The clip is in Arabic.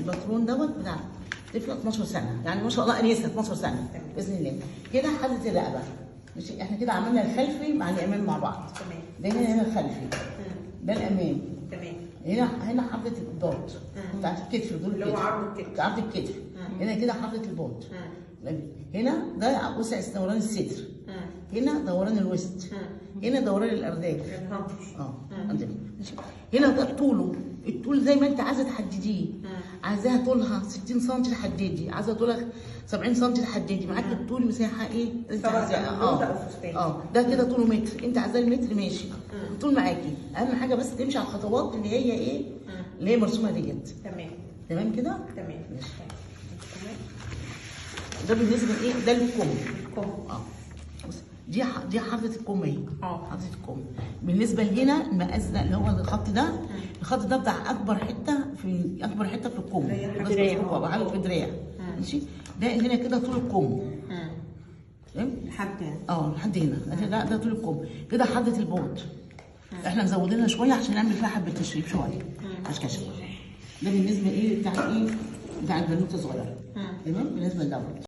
الباترون دوت بتاع طفله 12 سنه، يعني ما شاء الله انيسه 12 سنه باذن الله. كده حله الرقبه. ماشي، احنا كده عملنا الخلفي مع الامام مع بعض. تمام. ده هنا الخلفي، ده الامام. تمام. هنا حفله الباط بتاعت الكتف دول، اللي هو عرض الكتف. عرض الكتف. هنا كده حفله الباط. هنا ده وسع دوران الصدر. هنا دوران الوسط. هنا دوران الارداف. عندنا. هنا ده طوله، الطول زي ما انت عايزه تحدديه. عايزاها طولها 60 سم تحددي، عايزه طولها 70 سم تحددي، معاكي الطول مساحه ايه انت عايزاها. ده كده طوله متر، انت عايزاه المتر ماشي، الطول معاكي. اهم حاجه بس تمشي على الخطوات اللي هي ايه، اللي هي مرسومه ديت. تمام. تمام كده؟ تمام. ماشي. ده بالنسبه لايه؟ ده للكم. دي حافظه الكم اهي. حافظه الكم. بالنسبه لهنا المقاس ده اللي هو الخط ده، الخط ده بتاع اكبر حته في الكم. بس في دراع. ماشي؟ ده هنا كده طول الكم. تمام؟ لحد لحد هنا. ده طول الكم. كده حافظه البوط. احنا مزودينها شويه عشان نعمل فيها حبه تشريب شويه. كشكشه. ده بالنسبه ايه بتاع البنوته الصغيره. تمام؟ بالنسبه لدوت.